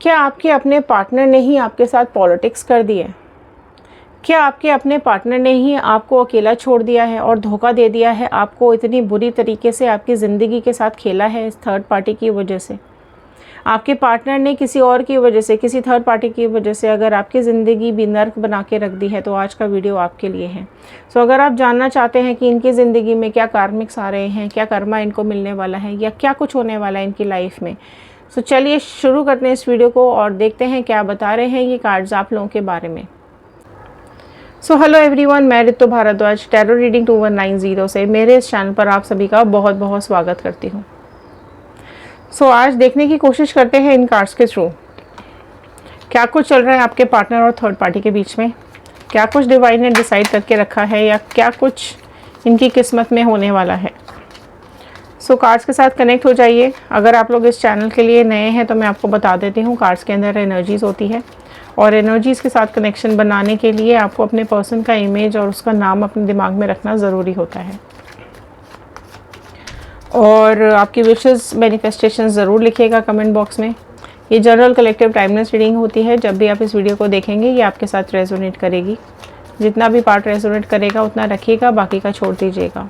क्या आपके अपने पार्टनर ने ही आपके साथ पॉलिटिक्स कर दी है? क्या आपके अपने पार्टनर ने ही आपको अकेला छोड़ दिया है और धोखा दे दिया है, आपको इतनी बुरी तरीके से आपकी ज़िंदगी के साथ खेला है इस थर्ड पार्टी की वजह से? आपके पार्टनर ने किसी और की वजह से, किसी थर्ड पार्टी की वजह से अगर आपकी ज़िंदगी भी नर्क बना के रख दी है तो आज का वीडियो आपके लिए है। सो अगर आप जानना चाहते हैं कि इनकी ज़िंदगी में क्या कार्मिक्स आ रहे हैं, क्या कर्मा इनको मिलने वाला है या क्या कुछ होने वाला है इनकी लाइफ में, सो चलिए शुरू करते हैं इस वीडियो को और देखते हैं क्या बता रहे हैं ये कार्ड्स आप लोगों के बारे में। सो हेलो एवरीवन, मैं ऋतु भारद्वाज टैरो रीडिंग 2190 से मेरे इस चैनल पर आप सभी का बहुत बहुत स्वागत करती हूँ। सो आज देखने की कोशिश करते हैं इन कार्ड्स के थ्रू क्या कुछ चल रहा है आपके पार्टनर और थर्ड पार्टी के बीच में, क्या कुछ डिवाइन ने डिसाइड करके रखा है या क्या कुछ इनकी किस्मत में होने वाला है। सो कार्ड्स के साथ कनेक्ट हो जाइए। अगर आप लोग इस चैनल के लिए नए हैं तो मैं आपको बता देती हूँ, कार्ड्स के अंदर एनर्जीज़ होती है और एनर्जीज़ के साथ कनेक्शन बनाने के लिए आपको अपने पर्सन का इमेज और उसका नाम अपने दिमाग में रखना ज़रूरी होता है और आपकी विशेस मैनिफेस्टेशन ज़रूर लिखिएगा कमेंट बॉक्स में। ये जनरल कलेक्टिव टाइमलेस रीडिंग होती है। जब भी आप इस वीडियो को देखेंगे ये आपके साथ रेजोनेट करेगी। जितना भी पार्ट रेजोनेट करेगा उतना रखिएगा, बाकी का छोड़ दीजिएगा,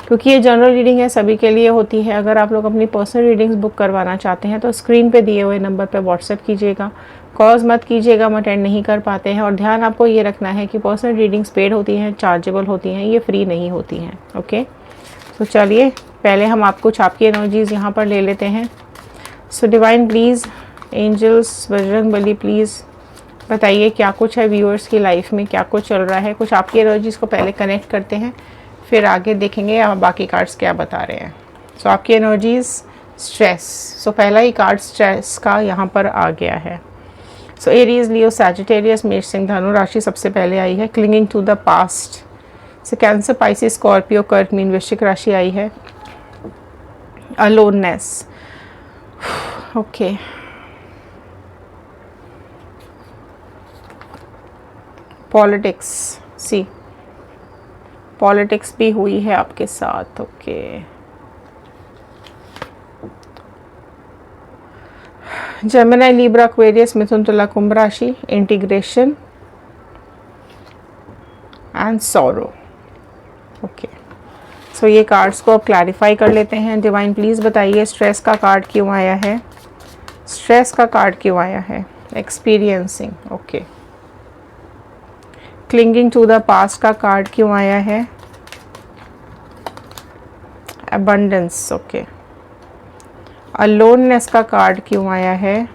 क्योंकि ये जनरल रीडिंग है, सभी के लिए होती है। अगर आप लोग अपनी पर्सनल रीडिंग्स बुक करवाना चाहते हैं तो स्क्रीन पे दिए हुए नंबर पे व्हाट्सएप कीजिएगा। कॉल्स मत कीजिएगा, हम अटेंड नहीं कर पाते हैं। और ध्यान आपको ये रखना है कि पर्सनल रीडिंग्स पेड होती हैं, चार्जेबल होती हैं, ये फ्री नहीं होती हैं। ओके, तो चलिए पहले हम आपको आपकी एनर्जीज़ यहाँ पर ले लेते हैं। So divine please, angels, Bajrang Bali please बताइए क्या कुछ है व्यूअर्स की लाइफ में, क्या कुछ चल रहा है। कुछ आपकी एनर्जीज़ को पहले कनेक्ट करते हैं, फिर आगे देखेंगे आप बाकी कार्ड्स क्या बता रहे हैं। सो आपकी एनर्जीज़ स्ट्रेस। सो पहला ही कार्ड स्ट्रेस का यहाँ पर आ गया है। सो एरीज, लियो, सैजिटेरियस, मेष, सिंह, धनु राशि सबसे पहले आई है। क्लिंगिंग टू द पास्ट से कैंसर, पाइसिस, स्कॉर्पियो, कर्क, मीन, वृश्चिक राशि आई है। Aloneness, okay, politics, see politics भी हुई है आपके साथ। ओके, जेमिनी, लिब्रा, एक्वेरियस, मिथुन, तुला, कुंभ राशि, integration and sorrow. Okay, so ये कार्ड्स को अब क्लैरिफाई कर लेते हैं। डिवाइन प्लीज़ बताइए स्ट्रेस का कार्ड क्यों आया है, स्ट्रेस का कार्ड क्यों आया है। Experiencing, okay. Clinging to the past का कार्ड क्यों आया है। Abundance, okay. अलोननेस का कार्ड क्यों आया है।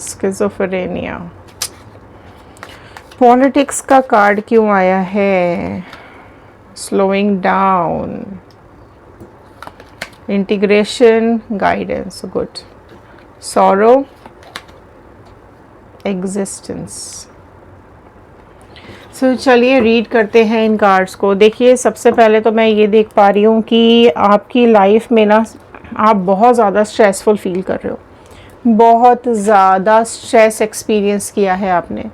स्किज़ोफ्रेनिया। पॉलिटिक्स का कार्ड क्यों आया है। Slowing down. Integration, guidance, good. Sorrow, existence. So चलिए रीड करते हैं इन कार्ड्स को। देखिए सबसे पहले तो मैं ये देख पा रही हूँ कि आपकी लाइफ में ना आप बहुत ज़्यादा स्ट्रेसफुल फील कर रहे हो, बहुत ज़्यादा स्ट्रेस एक्सपीरियंस किया है आपने।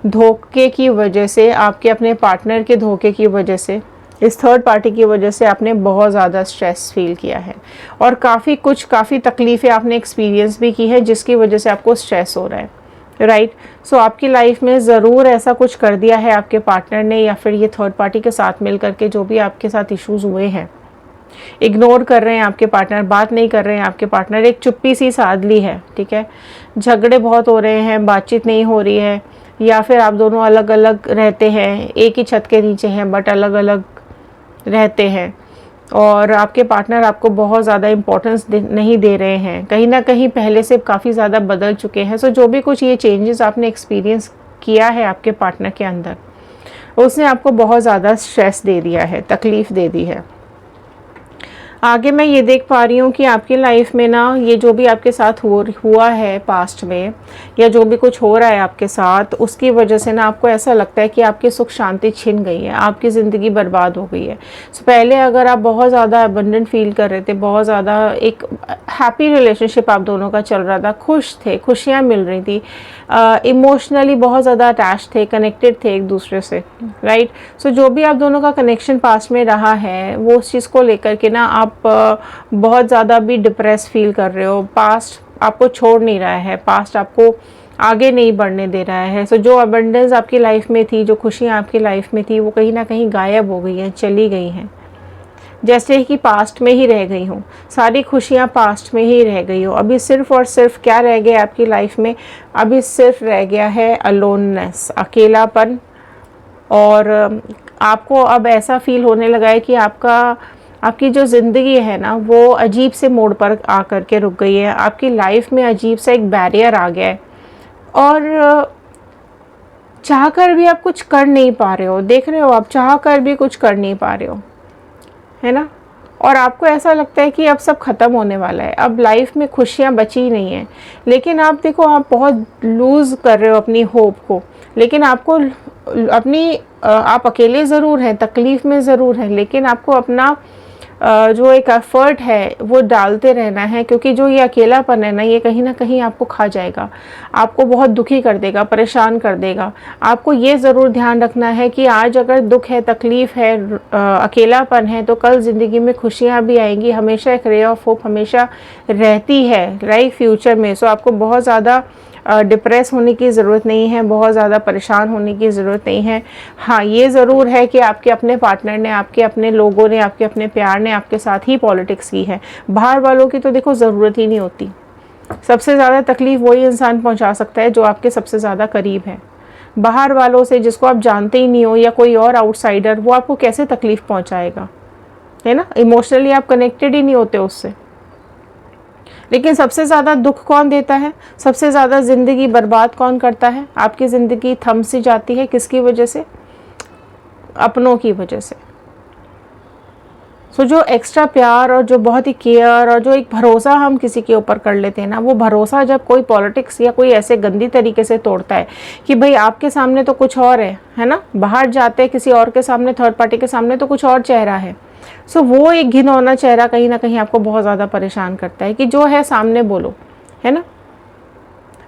धोखे की वजह से, आपके अपने पार्टनर के धोखे की वजह से, इस थर्ड पार्टी की वजह से आपने बहुत ज़्यादा स्ट्रेस फील किया है और काफ़ी तकलीफ़ें आपने एक्सपीरियंस भी की है जिसकी वजह से आपको स्ट्रेस हो रहा है, राइट। सो आपकी लाइफ में ज़रूर ऐसा कुछ कर दिया है आपके पार्टनर ने या फिर ये थर्ड पार्टी के साथ मिल करके। जो भी आपके साथ इश्यूज़ हुए हैं, इग्नोर कर रहे हैं आपके पार्टनर, बात नहीं कर रहे हैं आपके पार्टनर, एक चुप्पी सी साध ली है, ठीक है। झगड़े बहुत हो रहे हैं, बातचीत नहीं हो रही है, या फिर आप दोनों अलग अलग रहते हैं, एक ही छत के नीचे हैं बट अलग अलग रहते हैं और आपके पार्टनर आपको बहुत ज़्यादा इम्पोर्टेंस नहीं दे रहे हैं, कहीं ना कहीं पहले से काफ़ी ज़्यादा बदल चुके हैं। सो जो भी कुछ ये चेंजेस आपने एक्सपीरियंस किया है आपके पार्टनर के अंदर, उसने आपको बहुत ज़्यादा स्ट्रेस दे दिया है, तकलीफ़ दे दी है। आगे मैं ये देख पा रही हूँ कि आपकी लाइफ में ना ये जो भी आपके साथ हुआ है पास्ट में या जो भी कुछ हो रहा है आपके साथ, उसकी वजह से ना आपको ऐसा लगता है कि आपकी सुख शांति छिन गई है, आपकी ज़िंदगी बर्बाद हो गई है। सो पहले अगर आप बहुत ज़्यादा अबंडेंट फील कर रहे थे, बहुत ज़्यादा एक हैप्पी रिलेशनशिप आप दोनों का चल रहा था, खुश थे, खुशियाँ मिल रही थी, इमोशनली बहुत ज़्यादा अटैच थे, कनेक्टेड थे एक दूसरे से, राइट। सो जो भी आप दोनों का कनेक्शन पास्ट में रहा है वो उस चीज़ को लेकर के ना आप बहुत ज़्यादा भी डिप्रेस फील कर रहे हो। पास्ट आपको छोड़ नहीं रहा है, पास्ट आपको आगे नहीं बढ़ने दे रहा है। सो जो अबंडेंस आपकी लाइफ में थी, जो खुशियाँ आपकी लाइफ में थी, वो कहीं ना कहीं गायब हो गई हैं, चली गई हैं, जैसे कि पास्ट में ही रह गई हूँ। सारी खुशियाँ पास्ट में ही रह गई हो। अभी सिर्फ और सिर्फ क्या रह गया आपकी लाइफ में? अभी सिर्फ रह गया है अलोननेस, अकेलापन। और आपको अब ऐसा फील होने लगा है कि आपकी जो ज़िंदगी है ना, वो अजीब से मोड़ पर आ कर के रुक गई है। आपकी लाइफ में अजीब सा एक बैरियर आ गया है और चाह कर भी आप कुछ कर नहीं पा रहे हो। देख रहे हो, आप चाह कर भी कुछ कर नहीं पा रहे हो, है ना। और आपको ऐसा लगता है कि अब सब ख़त्म होने वाला है, अब लाइफ में खुशियाँ बची ही नहीं हैं। लेकिन आप देखो, आप बहुत लूज़ कर रहे हो अपनी होप को। लेकिन आपको आप अकेले ज़रूर हैं, तकलीफ़ में ज़रूर हैं, लेकिन आपको अपना जो एक एफ़र्ट है वो डालते रहना है, क्योंकि जो ये अकेलापन है ना, ये कहीं ना कहीं आपको खा जाएगा, आपको बहुत दुखी कर देगा, परेशान कर देगा। आपको ये ज़रूर ध्यान रखना है कि आज अगर दुख है, तकलीफ़ है, अकेलापन है, तो कल ज़िंदगी में खुशियाँ भी आएंगी। हमेशा एक रे ऑफ होप हमेशा रहती है, राइट, फ्यूचर में। सो आपको बहुत ज़्यादा डिप्रेस होने की ज़रूरत नहीं है, बहुत ज़्यादा परेशान होने की ज़रूरत नहीं है। हाँ, ये ज़रूर है कि आपके अपने पार्टनर ने, आपके अपने लोगों ने, आपके अपने प्यार ने आपके साथ ही पॉलिटिक्स की है। बाहर वालों की तो देखो ज़रूरत ही नहीं होती। सबसे ज़्यादा तकलीफ़ वही इंसान पहुंचा सकता है जो आपके सबसे ज़्यादा करीब है। बाहर वालों से, जिसको आप जानते ही नहीं हो, या कोई और आउटसाइडर, वो आपको कैसे तकलीफ़ पहुँचाएगा, है ना। इमोशनली आप कनेक्टेड ही नहीं होते उससे। लेकिन सबसे ज़्यादा दुख कौन देता है? सबसे ज़्यादा ज़िंदगी बर्बाद कौन करता है? आपकी ज़िंदगी थम सी जाती है, किसकी वजह से? अपनों की वजह से। सो जो एक्स्ट्रा प्यार और जो बहुत ही केयर और जो एक भरोसा हम किसी के ऊपर कर लेते हैं ना, वो भरोसा जब कोई पॉलिटिक्स या कोई ऐसे गंदी तरीके से तोड़ता है कि भाई आपके सामने तो कुछ और है ना, बाहर जाते हैं किसी और के सामने, थर्ड पार्टी के सामने, तो कुछ और चेहरा है। सो वो एक घिनौना चेहरा कहीं ना कहीं आपको बहुत ज़्यादा परेशान करता है कि जो है सामने बोलो, है ना।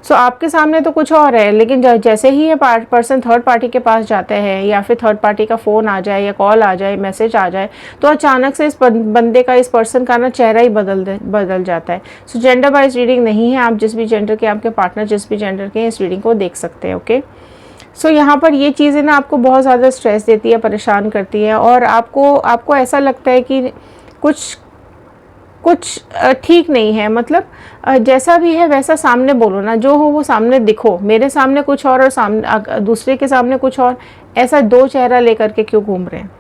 सो आपके सामने तो कुछ और है, लेकिन जैसे ही ये पर्सन थर्ड पार्टी के पास जाते हैं, या फिर थर्ड पार्टी का फ़ोन आ जाए, या कॉल आ जाए, मैसेज आ जाए, तो अचानक से इस बंदे का, इस पर्सन का ना चेहरा ही बदल जाता है। सो जेंडर वाइज रीडिंग नहीं है, आप जिस भी जेंडर के, आपके पार्टनर जिस भी जेंडर के, इस रीडिंग को देख सकते हैं। ओके, सो यहाँ पर ये चीज़ें ना आपको बहुत ज़्यादा स्ट्रेस देती है, परेशान करती है, और आपको ऐसा लगता है कि कुछ ठीक नहीं है। मतलब जैसा भी है वैसा सामने बोलो ना, जो हो वो सामने दिखो। मेरे सामने कुछ और सामने दूसरे के सामने कुछ और, ऐसा दो चेहरा लेकर के क्यों घूम रहे हैं?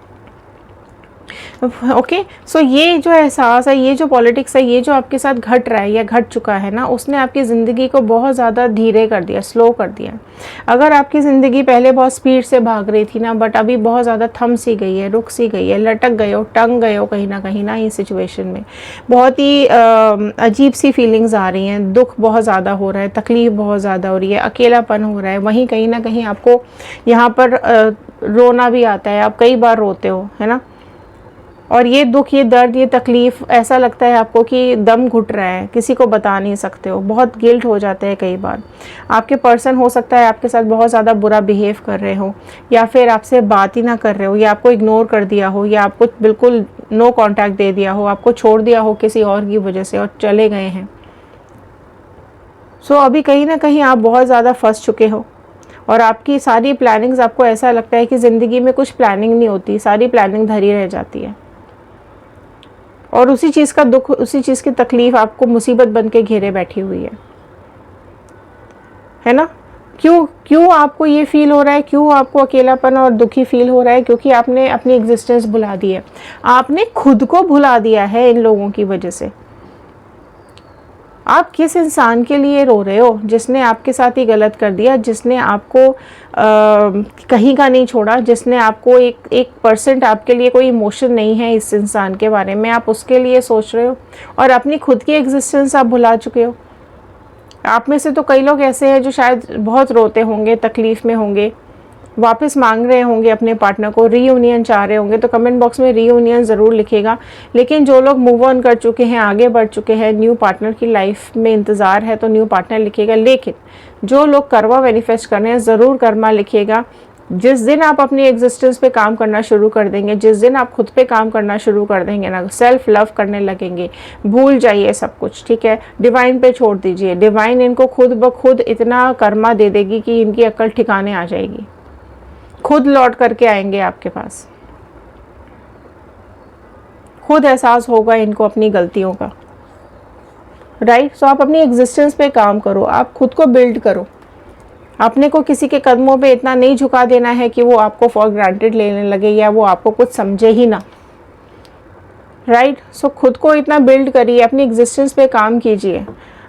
ओके, सो ये जो एहसास है, ये जो पॉलिटिक्स है, ये जो आपके साथ घट रहा है या घट चुका है ना, उसने आपकी ज़िंदगी को बहुत ज़्यादा धीरे कर दिया, स्लो कर दिया। अगर आपकी ज़िंदगी पहले बहुत स्पीड से भाग रही थी ना, बट अभी बहुत ज़्यादा थम सी गई है, रुक सी गई है, लटक गए हो, टंग गए हो कहीं ना इस सिचुएशन में। बहुत ही अजीब सी फीलिंग्स आ रही हैं, दुख बहुत ज़्यादा हो रहा है, तकलीफ़ बहुत ज़्यादा हो रही है, अकेलापन हो रहा है। वहीं कहीं ना कहीं आपको यहाँ पर रोना भी आता है, आप कई बार रोते हो, है ना। और ये दुख, ये दर्द, ये तकलीफ़, ऐसा लगता है आपको कि दम घुट रहा है, किसी को बता नहीं सकते हो, बहुत गिल्ट हो जाते हैं कई बार। आपके पर्सन हो सकता है आपके साथ बहुत ज़्यादा बुरा बिहेव कर रहे हो, या फिर आपसे बात ही ना कर रहे हो, या आपको इग्नोर कर दिया हो, या आपको बिल्कुल नो कांटेक्ट दे दिया हो, आपको छोड़ दिया हो किसी और की वजह से और चले गए हैं। सो अभी कहीं ना कहीं आप बहुत ज़्यादा फंस चुके हो, और आपकी सारी प्लानिंग्स, आपको ऐसा लगता है कि ज़िंदगी में कुछ प्लानिंग नहीं होती, सारी प्लानिंग धरी रह जाती है, और उसी चीज़ का दुख, उसी चीज़ की तकलीफ़ आपको मुसीबत बन के घेरे बैठी हुई है ना। क्यों आपको ये फील हो रहा है, क्यों आपको अकेलापन और दुखी फील हो रहा है? क्योंकि आपने अपनी एग्जिस्टेंस भुला दी है, आपने खुद को भुला दिया है इन लोगों की वजह से। आप किस इंसान के लिए रो रहे हो जिसने आपके साथ ही गलत कर दिया, जिसने आपको कहीं का नहीं छोड़ा, जिसने आपको 1% आपके लिए कोई इमोशन नहीं है इस इंसान के बारे में, आप उसके लिए सोच रहे हो, और अपनी खुद की एग्जिस्टेंस आप भुला चुके हो। आप में से तो कई लोग ऐसे हैं जो शायद बहुत रोते होंगे, तकलीफ़ में होंगे, वापस मांग रहे होंगे अपने पार्टनर को, रीयूनियन चाह रहे होंगे, तो कमेंट बॉक्स में रीयूनियन ज़रूर लिखेगा। लेकिन जो लोग मूव ऑन कर चुके हैं, आगे बढ़ चुके हैं, न्यू पार्टनर की लाइफ में इंतज़ार है, तो न्यू पार्टनर लिखेगा। लेकिन जो लोग कर्मा मैनिफेस्ट कर रहे हैं, ज़रूर कर्मा लिखिएगा। जिस दिन आप अपनी एग्जिस्टेंस पे काम करना शुरू कर देंगे, जिस दिन आप खुद पे काम करना शुरू कर देंगे ना, सेल्फ लव करने लगेंगे, भूल जाइए सब कुछ, ठीक है, डिवाइन पे छोड़ दीजिए। डिवाइन इनको खुद ब खुद इतना कर्मा दे देगी कि इनकी अक्ल ठिकाने आ जाएगी, खुद लौट करके आएंगे आपके पास, खुद एहसास होगा इनको अपनी गलतियों का, राइट। सो आप अपनी एग्जिस्टेंस पे काम करो, आप खुद को बिल्ड करो। अपने को किसी के कदमों पे इतना नहीं झुका देना है कि वो आपको फॉर ग्रांटेड लेने लगे या वो आपको कुछ समझे ही ना, राइट। सो खुद को इतना बिल्ड करिए, अपनी एग्जिस्टेंस पे काम कीजिए।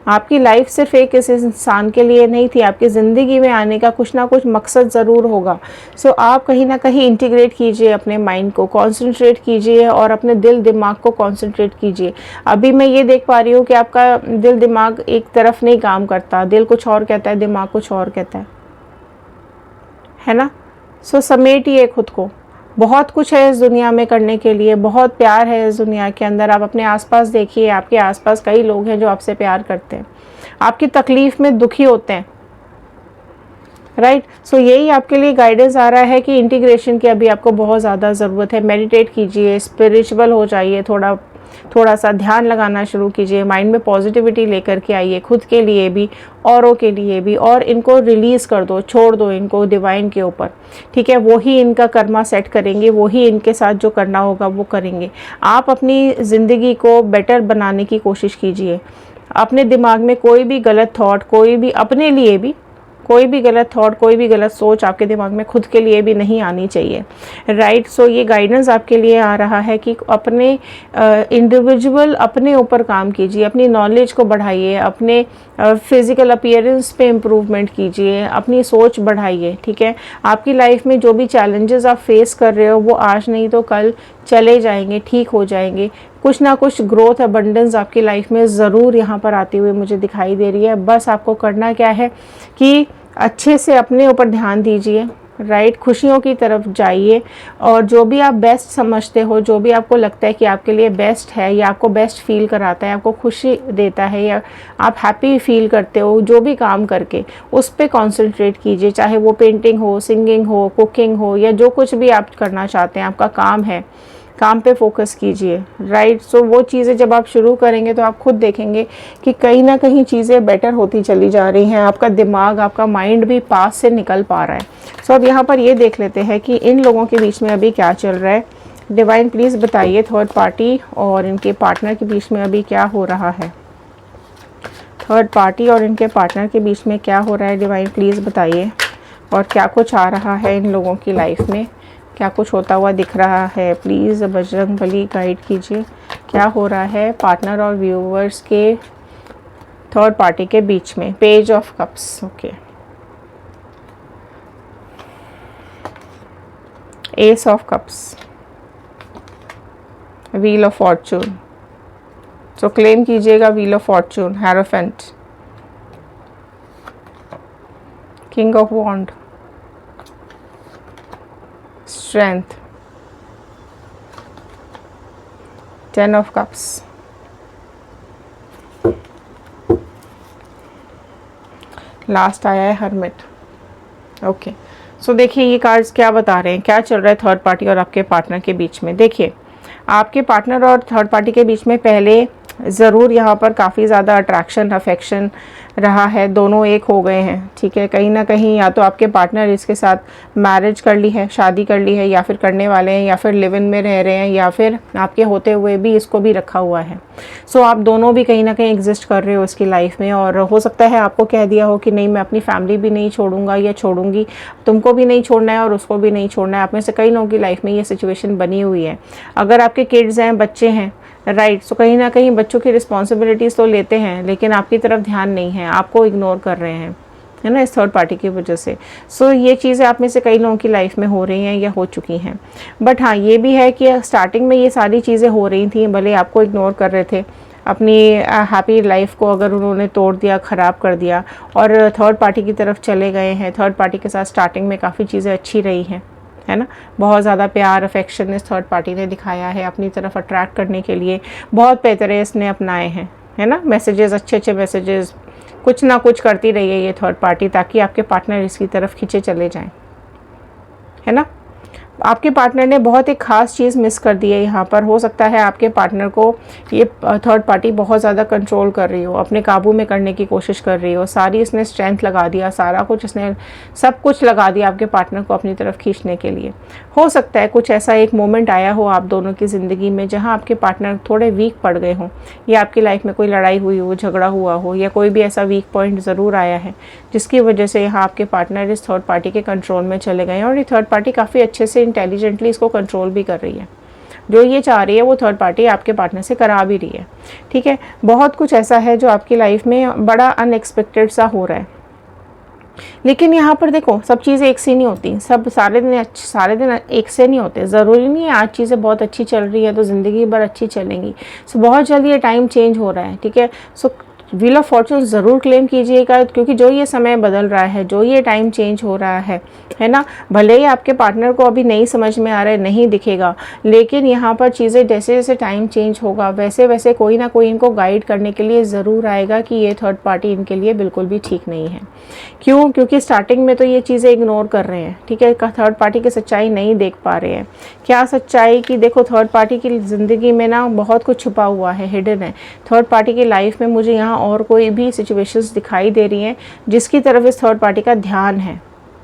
आपकी लाइफ सिर्फ एक इस इंसान के लिए नहीं थी, आपकी ज़िंदगी में आने का कुछ ना कुछ मकसद ज़रूर होगा। सो आप कहीं ना कहीं इंटीग्रेट कीजिए अपने माइंड को, कंसंट्रेट कीजिए और अपने दिल दिमाग को कंसंट्रेट कीजिए। अभी मैं ये देख पा रही हूँ कि आपका दिल दिमाग एक तरफ नहीं काम करता, दिल कुछ और कहता है, दिमाग कुछ और कहता है ना। सो समेटिए खुद को, बहुत कुछ है इस दुनिया में करने के लिए, बहुत प्यार है इस दुनिया के अंदर। आप अपने आसपास देखिए, आपके आसपास कई लोग हैं जो आपसे प्यार करते हैं, आपकी तकलीफ में दुखी होते हैं, राइट। सो यही आपके लिए गाइडेंस आ रहा है कि इंटीग्रेशन की अभी आपको बहुत ज़्यादा ज़रूरत है। मेडिटेट कीजिए, स्पिरिचुअल हो जाइए, थोड़ा सा ध्यान लगाना शुरू कीजिए, माइंड में पॉजिटिविटी लेकर के आइए, खुद के लिए भी, औरों के लिए भी, और इनको रिलीज़ कर दो, छोड़ दो इनको डिवाइन के ऊपर, ठीक है। वो ही इनका कर्मा सेट करेंगे, वो ही इनके साथ जो करना होगा वो करेंगे। आप अपनी ज़िंदगी को बेटर बनाने की कोशिश कीजिए। अपने दिमाग में कोई भी गलत थॉट, कोई भी अपने लिए भी कोई भी गलत थॉट, कोई भी गलत सोच आपके दिमाग में खुद के लिए भी नहीं आनी चाहिए, राइट। सो ये गाइडेंस आपके लिए आ रहा है कि अपने इंडिविजुअल अपने ऊपर काम कीजिए, अपनी नॉलेज को बढ़ाइए, अपने फिज़िकल अपीयरेंस पे इम्प्रूवमेंट कीजिए, अपनी सोच बढ़ाइए, ठीक है। आपकी लाइफ में जो भी चैलेंजेस आप फेस कर रहे हो वो आज नहीं तो कल चले जाएंगे, ठीक हो जाएंगे। कुछ ना कुछ ग्रोथ अबंडेंस आपकी लाइफ में ज़रूर यहाँ पर आती हुई मुझे दिखाई दे रही है। बस आपको करना क्या है कि अच्छे से अपने ऊपर ध्यान दीजिए, राइट, खुशियों की तरफ जाइए, और जो भी आप बेस्ट समझते हो, जो भी आपको लगता है कि आपके लिए बेस्ट है या आपको बेस्ट फील कराता है, आपको खुशी देता है या आप हैप्पी फील करते हो जो भी काम करके, उस पर कॉन्सेंट्रेट कीजिए। चाहे वो पेंटिंग हो, सिंगिंग हो, कुकिंग हो, या जो कुछ भी आप करना चाहते हैं, आपका काम है, काम पे फोकस कीजिए, राइट। सो वो चीज़ें जब आप शुरू करेंगे तो आप खुद देखेंगे कि कहीं ना कहीं चीज़ें बेटर होती चली जा रही हैं, आपका दिमाग, आपका माइंड भी पास से निकल पा रहा है। सो अब यहाँ पर ये देख लेते हैं कि इन लोगों के बीच में अभी क्या चल रहा है। डिवाइन प्लीज़ बताइए, थर्ड पार्टी और इनके पार्टनर के बीच में अभी क्या हो रहा है। थर्ड पार्टी और इनके पार्टनर के बीच में क्या हो रहा है, डिवाइन प्लीज़ बताइए। और क्या कुछ आ रहा है इन लोगों की लाइफ में, क्या कुछ होता हुआ दिख रहा है, प्लीज़ बजरंग बली गाइड कीजिए। क्या हो रहा है पार्टनर और व्यूवर्स के थर्ड पार्टी के बीच में। Page of cups, okay, ace of cups, wheel of fortune. So claim कीजिएगा wheel of fortune, hierophant, king of wand, strength, ten of cups, last आया है हर्मिट। ओके, सो देखिए ये कार्ड्स क्या बता रहे हैं, क्या चल रहा है थर्ड पार्टी और आपके पार्टनर के बीच में। देखिए आपके पार्टनर और थर्ड पार्टी के बीच में पहले ज़रूर यहाँ पर काफ़ी ज़्यादा अट्रैक्शन, अफेक्शन रहा है, दोनों एक हो गए हैं, ठीक है। कहीं ना कहीं या तो आपके पार्टनर इसके साथ मैरिज कर ली है, शादी कर ली है, या फिर करने वाले हैं, या फिर लिव इन में रह रहे हैं, या फिर आपके होते हुए भी इसको भी रखा हुआ है। सो आप दोनों भी कहीं ना कहीं एग्जिस्ट कर रहे हो इसकी लाइफ में, और हो सकता है आपको कह दिया हो कि नहीं मैं अपनी फैमिली भी नहीं छोड़ूंगा या छोड़ूंगी, तुमको भी नहीं छोड़ना है और उसको भी नहीं छोड़ना है। आप में से कई लोगों की लाइफ में ये सिचुएशन बनी हुई है। अगर आपके किड्स हैं, बच्चे हैं, राइट, सो कहीं ना कहीं बच्चों की रिस्पॉन्सिबिलिटीज़ तो लेते हैं लेकिन आपकी तरफ ध्यान नहीं है, आपको इग्नोर कर रहे हैं, है ना, इस थर्ड पार्टी की वजह से। सो ये चीज़ें आप में से कई लोगों की लाइफ में हो रही हैं या हो चुकी हैं। बट हाँ ये भी है कि स्टार्टिंग में ये सारी चीज़ें हो रही थी, भले आपको इग्नोर कर रहे थे, अपनी हैप्पी लाइफ को अगर उन्होंने तोड़ दिया, ख़राब कर दिया और थर्ड पार्टी की तरफ चले गए हैं। थर्ड पार्टी के साथ स्टार्टिंग में काफ़ी चीज़ें अच्छी रही हैं, है ना, बहुत ज़्यादा प्यार, अफेक्शन इस थर्ड पार्टी ने दिखाया है अपनी तरफ अट्रैक्ट करने के लिए, बहुत बेहतर इसने अपनाए हैं, है ना, मैसेजेस, अच्छे अच्छे मैसेजेस, कुछ ना कुछ करती रही है ये थर्ड पार्टी ताकि आपके पार्टनर इसकी तरफ खींचे चले जाएं। है ना। आपके पार्टनर ने बहुत एक ख़ास चीज़ मिस कर दी है यहाँ पर। हो सकता है आपके पार्टनर को ये थर्ड पार्टी बहुत ज़्यादा कंट्रोल कर रही हो, अपने काबू में करने की कोशिश कर रही हो, सारी इसने स्ट्रेंथ लगा दिया, सारा कुछ इसने सब कुछ लगा दिया आपके पार्टनर को अपनी तरफ खींचने के लिए। हो सकता है कुछ ऐसा एक मोमेंट आया हो आप दोनों की ज़िंदगी में जहाँ आपके पार्टनर थोड़े वीक पड़ गए हों, या आपकी लाइफ में कोई लड़ाई हुई हो, झगड़ा हुआ हो, या कोई भी ऐसा वीक पॉइंट ज़रूर आया है जिसकी वजह से यहाँ आपके पार्टनर इस थर्ड पार्टी के कंट्रोल में चले गए हैं। और ये थर्ड पार्टी काफ़ी अच्छे से इंटेलिजेंटली इसको कंट्रोल भी कर रही है। जो ये चाह रही है वो थर्ड पार्टी आपके पार्टनर से करा भी रही है, ठीक है। बहुत कुछ ऐसा है जो आपकी लाइफ में बड़ा अनएक्सपेक्टेड सा हो रहा है। लेकिन यहाँ पर देखो, सब चीज़ें एक सी नहीं होती, सब सारे दिन एक से नहीं होते। ज़रूरी नहीं है आज चीज़ें बहुत अच्छी चल रही है तो ज़िंदगी भर अच्छी चलेंगी। सो बहुत जल्दी ये टाइम चेंज हो रहा है, ठीक है। सो व्हील ऑफ फॉर्चून ज़रूर क्लेम कीजिएगा, क्योंकि जो ये समय बदल रहा है, जो ये टाइम चेंज हो रहा है ना। भले ही आपके पार्टनर को अभी नहीं समझ में आ रहा है, नहीं दिखेगा, लेकिन यहाँ पर चीज़ें जैसे जैसे टाइम चेंज होगा वैसे वैसे कोई ना कोई इनको गाइड करने के लिए ज़रूर आएगा कि ये थर्ड पार्टी इनके लिए बिल्कुल भी ठीक नहीं है। क्यों? क्योंकि स्टार्टिंग में तो ये चीज़ें इग्नोर कर रहे हैं, ठीक है। थर्ड पार्टी की सच्चाई नहीं देख पा रहे हैं। क्या सच्चाई? कि देखो, थर्ड पार्टी की ज़िंदगी में ना बहुत कुछ छुपा हुआ है, हिडन है। थर्ड पार्टी की लाइफ में मुझे यहाँ और कोई भी सिचुएशंस दिखाई दे रही हैं जिसकी तरफ इस थर्ड पार्टी का ध्यान है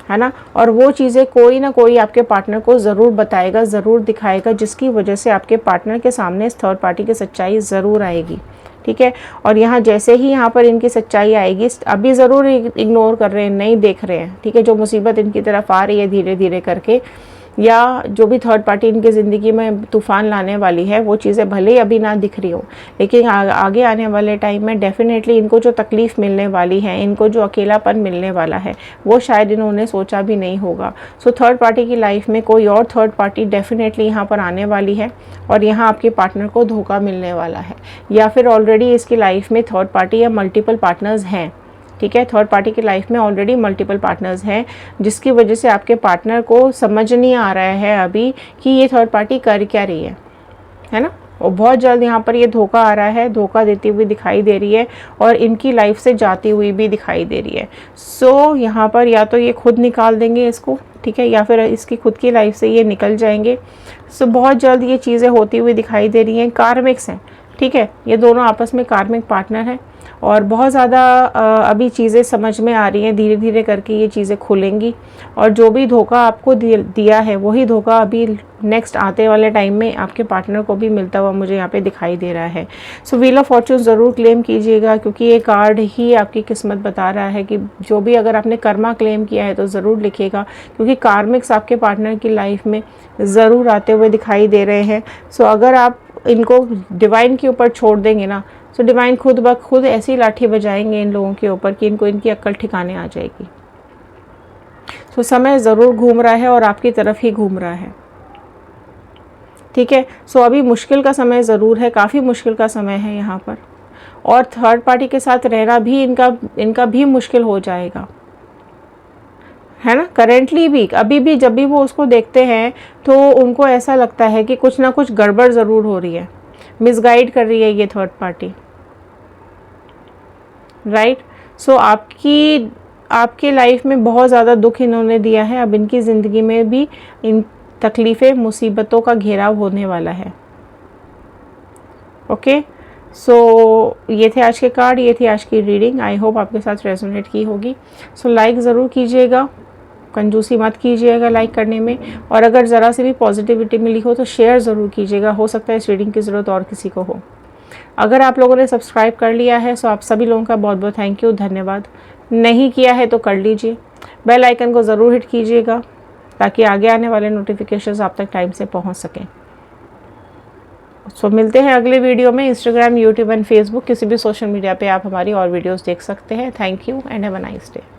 ना। और वो चीज़ें कोई ना कोई आपके पार्टनर को ज़रूर बताएगा, ज़रूर दिखाएगा, जिसकी वजह से आपके पार्टनर के सामने इस थर्ड पार्टी की सच्चाई ज़रूर आएगी, ठीक है। और यहाँ जैसे ही यहाँ पर इनकी सच्चाई आएगी, अभी ज़रूर इग्नोर कर रहे हैं, नहीं देख रहे हैं, ठीक है। जो मुसीबत इनकी तरफ आ रही है धीरे धीरे करके, या जो भी थर्ड पार्टी इनकी ज़िंदगी में तूफ़ान लाने वाली है, वो चीज़ें भले ही अभी ना दिख रही हो, लेकिन आगे आने वाले टाइम में डेफिनेटली इनको जो तकलीफ़ मिलने वाली है, इनको जो अकेलापन मिलने वाला है, वो शायद इन्होंने सोचा भी नहीं होगा। सो थर्ड पार्टी की लाइफ में कोई और थर्ड पार्टी डेफिनेटली यहाँ पर आने वाली है, और यहाँ आपके पार्टनर को धोखा मिलने वाला है, या फिर ऑलरेडी इसकी लाइफ में थर्ड पार्टी या मल्टीपल पार्टनर्स हैं, ठीक है। थर्ड पार्टी की लाइफ में ऑलरेडी मल्टीपल पार्टनर्स हैं, जिसकी वजह से आपके पार्टनर को समझ नहीं आ रहा है अभी कि ये थर्ड पार्टी कर क्या रही है ना। और बहुत जल्द यहाँ पर ये धोखा आ रहा है, धोखा देती हुई दिखाई दे रही है, और इनकी लाइफ से जाती हुई भी दिखाई दे रही है। सो यहाँ पर या तो ये खुद निकाल देंगे इसको, ठीक है, या फिर इसकी खुद की लाइफ से ये निकल जाएंगे। सो बहुत जल्द ये चीज़ें होती हुई दिखाई दे रही हैं। कार्मिक्स हैं, ठीक है, ये दोनों आपस में कार्मिक पार्टनर हैं, और बहुत ज़्यादा अभी चीज़ें समझ में आ रही हैं, धीरे धीरे करके ये चीज़ें खुलेंगी, और जो भी धोखा आपको दिया है वही धोखा अभी नेक्स्ट आते वाले टाइम में आपके पार्टनर को भी मिलता हुआ मुझे यहाँ पे दिखाई दे रहा है। सो व्हील ऑफ फॉर्चून ज़रूर क्लेम कीजिएगा, क्योंकि ये कार्ड ही आपकी किस्मत बता रहा है कि जो भी अगर आपने कर्मा क्लेम किया है तो ज़रूर लिखिएगा, क्योंकि कार्मिक्स आपके पार्टनर की लाइफ में ज़रूर आते हुए दिखाई दे रहे हैं। सो अगर आप इनको डिवाइन के ऊपर छोड़ देंगे ना, तो डिवाइन खुद ब खुद ऐसी लाठी बजाएंगे इन लोगों के ऊपर कि इनको इनकी अक्ल ठिकाने आ जाएगी। तो समय ज़रूर घूम रहा है और आपकी तरफ ही घूम रहा है, ठीक है। सो अभी मुश्किल का समय ज़रूर है, काफ़ी मुश्किल का समय है यहाँ पर, और थर्ड पार्टी के साथ रहना भी इनका भी मुश्किल हो जाएगा, है ना। करेंटली भी, अभी भी जब भी वो उसको देखते हैं तो उनको ऐसा लगता है कि कुछ ना कुछ गड़बड़ ज़रूर हो रही है, मिसगाइड कर रही है ये थर्ड पार्टी, राइट। सो आपकी लाइफ में बहुत ज़्यादा दुख इन्होंने दिया है। अब इनकी ज़िंदगी में भी इन तकलीफ़ें, मुसीबतों का घेराव होने वाला है, ओके। सो ये थे आज के कार्ड, ये थी आज की रीडिंग। आई होप आपके साथ रेजोनेट की होगी। सो लाइक ज़रूर कीजिएगा, कंजूसी मत कीजिएगा लाइक करने में, और अगर ज़रा से भी पॉजिटिविटी मिली हो तो शेयर ज़रूर कीजिएगा, हो सकता है इस रीडिंग की ज़रूरत और किसी को हो। अगर आप लोगों ने सब्सक्राइब कर लिया है तो आप सभी लोगों का बहुत बहुत थैंक यू, धन्यवाद। नहीं किया है तो कर लीजिए, बेल आइकन को ज़रूर हिट कीजिएगा ताकि आगे आने वाले नोटिफिकेशंस आप तक टाइम से पहुंच सकें। सो मिलते हैं अगले वीडियो में। इंस्टाग्राम, यूट्यूब एंड फेसबुक, किसी भी सोशल मीडिया पे आप हमारी और वीडियोस देख सकते हैं। Thank you and have a nice day.